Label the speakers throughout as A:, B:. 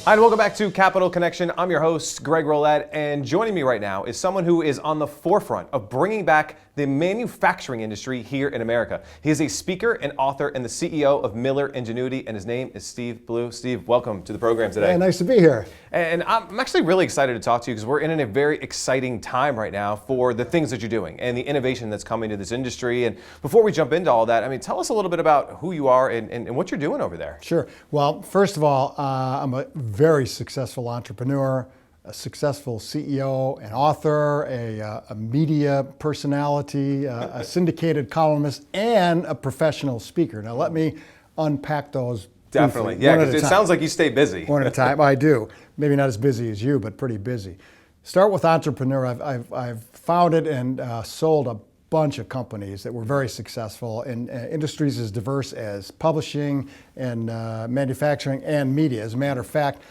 A: Hi, and welcome back to Capital Connection. I'm your host, Greg Rollett, and joining me right now is someone who is on the forefront of bringing back the manufacturing industry here in America. He is a speaker and author and the CEO of Miller Ingenuity, and his name is Steve Blue. Steve, welcome to the program today.
B: Hey, nice to be here.
A: And I'm actually really excited to talk to you because we're in a very exciting time right now for the things that you're doing and the innovation that's coming to this industry. And before we jump into all that, I mean, tell us a little bit about who you are and what you're doing over there.
B: Sure. Well, first of all, I'm a very successful entrepreneur, a successful CEO, an author, a media personality, a syndicated columnist, and a professional speaker. Now, let me unpack those.
A: Definitely,
B: briefly,
A: yeah, because it sounds like you stay busy.
B: One at a time. I do. Maybe not as busy as you, but pretty busy. Start with entrepreneur. I've founded and sold a bunch of companies that were very successful in industries as diverse as publishing and manufacturing and media. As a matter of fact,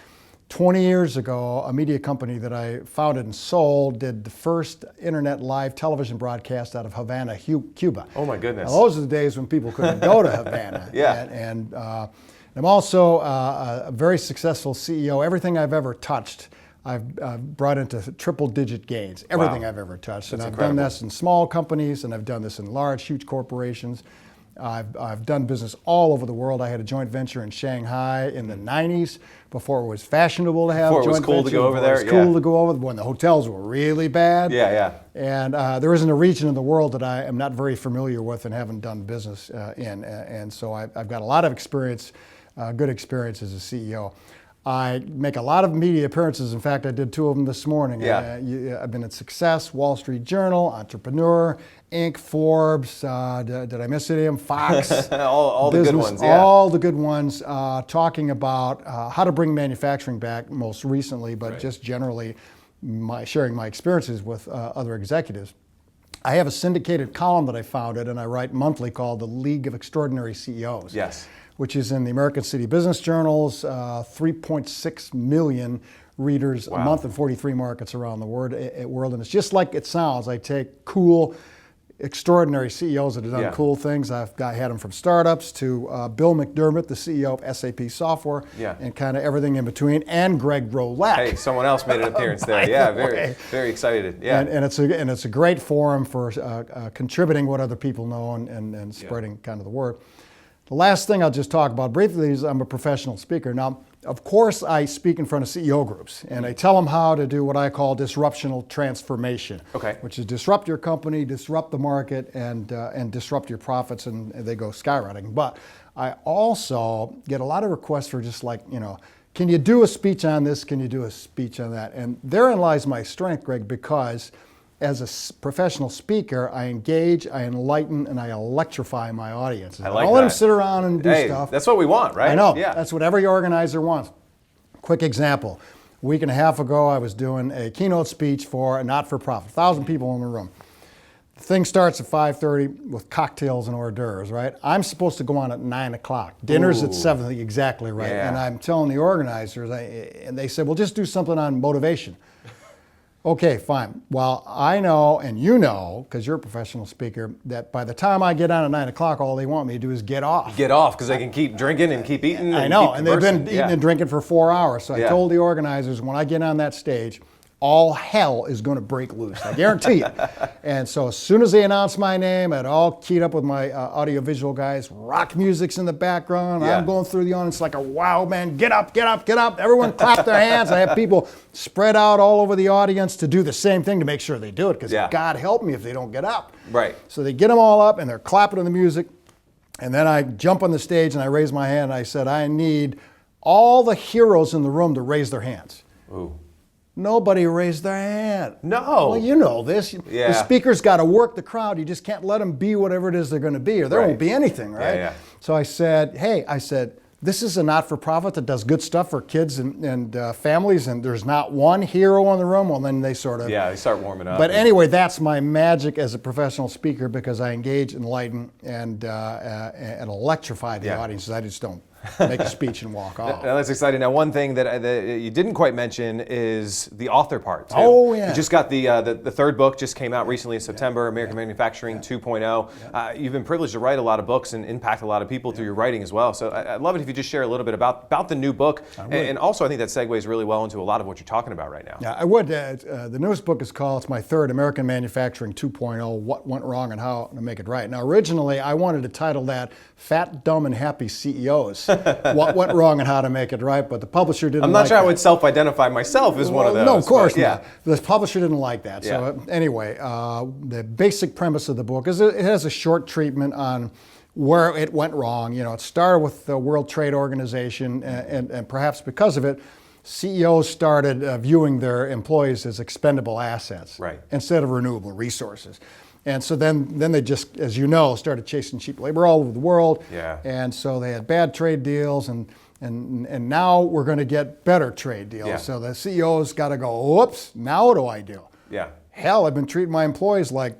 B: 20 years ago, a media company that I founded and sold did the first internet live television broadcast out of Havana, Cuba.
A: Oh my goodness.
B: Now, those are the days when people couldn't go to Havana.
A: Yeah.
B: And I'm also a very successful CEO. Everything I've ever touched, I've brought into triple-digit gains. Everything
A: Wow.
B: I've ever touched.
A: That's
B: and I've
A: incredible.
B: done this in small companies, and I've done this in large, huge corporations. I've done business all over the world. I had a joint venture in Shanghai in the 90s before it was fashionable to have
A: Before
B: a
A: it was
B: joint
A: cool to
B: venture,
A: go over
B: before
A: there,
B: It was cool
A: yeah.
B: to go over when the hotels were really bad.
A: Yeah.
B: And there isn't a region in the world that I am not very familiar with and haven't done business in. And so I've got a lot of experience, good experience as a CEO. I make a lot of media appearances. In fact, I did 2 of them this morning.
A: Yeah.
B: I've been at Success, Wall Street Journal, Entrepreneur, Inc., Forbes, did I miss any of them? Fox.
A: all the good ones, yeah.
B: All the good ones, talking about how to bring manufacturing back most recently, but
A: Right.
B: just generally sharing my experiences with other executives. I have a syndicated column that I founded and I write monthly called the League of Extraordinary CEOs.
A: Yes.
B: Which is in the American City Business Journals, 3.6 million readers a month in 43 markets around the world. And it's just like it sounds. I take cool, extraordinary CEOs that have done cool things. I've had them from startups to Bill McDermott, the CEO of SAP Software, and kind of everything in between, and Greg Rollett.
A: Hey, someone else made an appearance there. Yeah, very excited. Yeah.
B: And it's a great forum for contributing what other people know and spreading kind of the word. The last thing I'll just talk about briefly is I'm a professional speaker. Now, of course, I speak in front of CEO groups, and I tell them how to do what I call disruptional transformation, which is disrupt your company, disrupt the market, and disrupt your profits, and they go skyrocketing. But I also get a lot of requests for just like, can you do a speech on this? Can you do a speech on that? And therein lies my strength, Greg, because as a professional speaker, I engage, I enlighten, and I electrify my audiences.
A: I like
B: don't let them sit around and do stuff.
A: That's what we want, right?
B: I know.
A: Yeah.
B: That's what every organizer wants. Quick example. A week and a half ago, I was doing a keynote speech for a not-for-profit. 1,000 people in the room. The thing starts at 5:30 with cocktails and hors d'oeuvres, right? I'm supposed to go on at 9 o'clock. Dinner's at 7, exactly right.
A: Yeah.
B: And I'm telling the organizers, and they said, well, just do something on motivation. Okay, fine. Well, I know, and you know, because you're a professional speaker, that by the time I get on at 9 o'clock, all they want me to do is get off.
A: Get off, because they can keep drinking and keep eating.
B: I know, and they've been eating and drinking for 4 hours. So I told the organizers, when I get on that stage, all hell is going to break loose. I guarantee you. And so as soon as they announced my name, I'd all keyed up with my audiovisual guys. Rock music's in the background. I'm going through the audience like a wild man. Get up, get up, get up. Everyone clap their hands. I have people spread out all over the audience to do the same thing to make sure they do it, because God help me if they don't get up.
A: Right.
B: So they get them all up and they're clapping to the music. And then I jump on the stage and I raise my hand and I said, I need all the heroes in the room to raise their hands.
A: Ooh.
B: Nobody raised their hand.
A: No.
B: Well, you know this.
A: Yeah.
B: The speaker's got to work the crowd. You just can't let them be whatever it is they're going to be, or there won't be anything, right?
A: Yeah.
B: So I said, this is a not-for-profit that does good stuff for kids and families, and there's not one hero in the room. Well, then they sort of...
A: Yeah, they start warming up.
B: But anyway, that's my magic as a professional speaker, because I engage, enlighten, and electrify the audiences. I just don't make a speech and walk off.
A: Now that's exciting. Now, one thing that you didn't quite mention is the author part, too.
B: Oh, yeah.
A: You just got the third book, just came out recently in September, American Manufacturing 2.0. You've been privileged to write a lot of books and impact a lot of people through your writing as well. So I'd love it if you just share a little bit about the new book. And also, I think that segues really well into a lot of what you're talking about right now.
B: Yeah, I would. The newest book is called, it's my third, American Manufacturing 2.0, What Went Wrong and How to Make It Right. Now, originally, I wanted to title that Fat, Dumb, and Happy CEOs, What Went Wrong and How to Make It Right, but the publisher didn't like that.
A: I'm not sure I would self-identify myself as one of those.
B: No, of course
A: not.
B: The publisher didn't like that. So anyway, the basic premise of the book is it has a short treatment on where it went wrong. You know, it started with the World Trade Organization, and perhaps because of it, CEOs started viewing their employees as expendable assets instead of renewable resources. And so then they just, as you know, started chasing cheap labor all over the world. And so they had bad trade deals, and now we're going to get better trade deals. So the CEOs got to go, whoops, now what do I do? Hell, I've been treating my employees like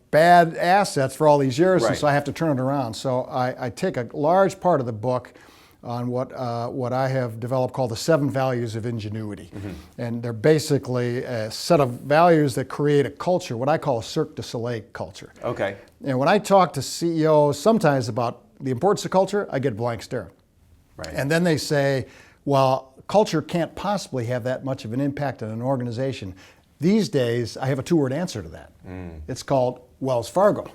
B: bad assets for all these years, and so I have to turn it around. So I take a large part of the book on what I have developed called the 7 values of ingenuity. And they're basically a set of values that create a culture, what I call a Cirque du Soleil culture. And when I talk to CEOs sometimes about the importance of culture, I get a blank stare. And then they say, well, culture can't possibly have that much of an impact on an organization. These days, I have a 2-word answer to that. It's called Wells Fargo.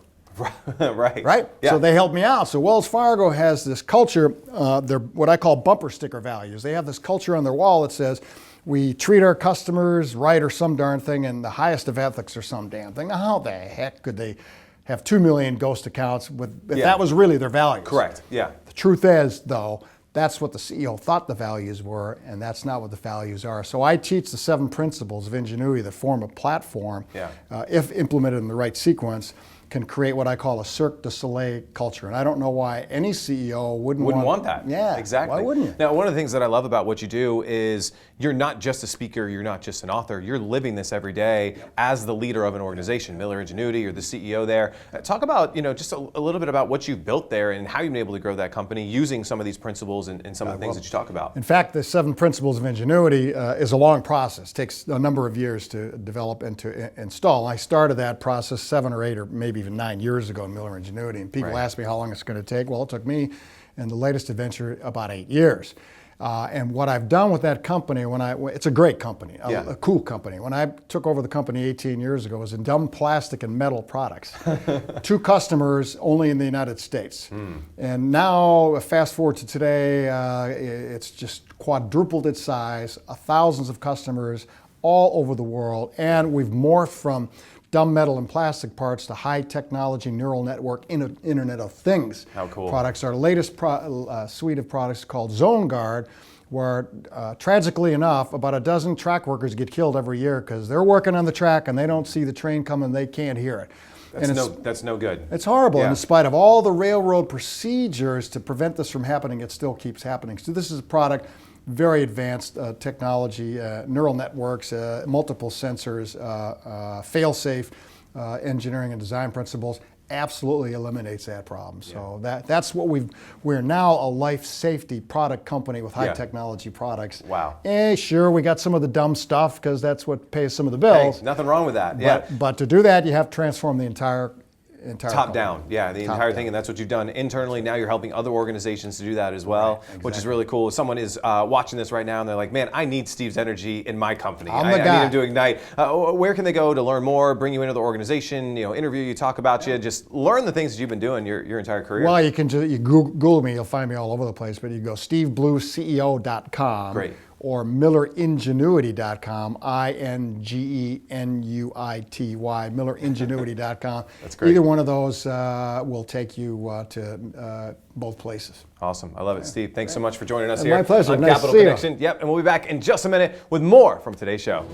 B: Right? So they helped me out. So Wells Fargo has this culture, they're what I call bumper sticker values. They have this culture on their wall that says, we treat our customers right or some darn thing, and the highest of ethics or some damn thing. Now, how the heck could they have 2 million ghost accounts if that was really their values? The truth is, though, that's what the CEO thought the values were, and that's not what the values are. So I teach the 7 principles of ingenuity that form a platform, if implemented in the right sequence, can create what I call a Cirque du Soleil culture. And I don't know why any CEO wouldn't want that.
A: Exactly.
B: Why wouldn't you?
A: Now, one of the things that I love about what you do is you're not just a speaker, you're not just an author, you're living this every day as the leader of an organization, Miller Ingenuity, you're the CEO there. Talk about, just a little bit about what you've built there and how you've been able to grow that company using some of these principles and some of the things that you talk about.
B: In fact, the 7 principles of ingenuity is a long process. It takes a number of years to develop and to install. I started that process 7 or 8 or maybe even 9 years ago in Miller Ingenuity, and people ask me how long it's going to take. Well, it took me in the latest adventure about 8 years. And what I've done with that company, it's a great company, a cool company. When I took over the company 18 years ago, it was in dumb plastic and metal products. 2 customers only in the United States. And now, fast forward to today, it's just quadrupled its size, thousands of customers all over the world, and we've morphed from dumb metal and plastic parts to high technology neural network Internet of Things products. Our latest suite of products called Zone Guard, where tragically enough, about a dozen track workers get killed every year because they're working on the track and they don't see the train coming, they can't hear it.
A: That's no good.
B: It's horrible. And in spite of all the railroad procedures to prevent this from happening, it still keeps happening. So this is a product, very advanced technology, neural networks, multiple sensors, fail-safe engineering and design principles, absolutely eliminates that problem. So that's what we're now a life safety product company with high technology products. Sure, we got some of the dumb stuff because that's what pays some of the bills.
A: Hey, nothing wrong with that.
B: But to do that, you have to transform the entire
A: top down, the entire thing, and that's what you've done internally. Now you're helping other organizations to do that as well, which is really cool. If someone is watching this right now and they're like, man, I need Steve's energy in my company. I need him to ignite. Where can they go to learn more, bring you into the organization, interview you, talk about you, just learn the things that you've been doing your entire career?
B: Well, you can Google me, you'll find me all over the place, but you go steveblueceo.com. Or milleringenuity.com, INGENUITY, milleringenuity.com.
A: That's great.
B: Either one of those will take you to both places.
A: Awesome. I love it, Steve. Thanks so much for joining us here.
B: My pleasure.
A: On
B: Nice
A: Capital
B: to see
A: Connection.
B: you.
A: Yep, and we'll be back in just a minute with more from today's show.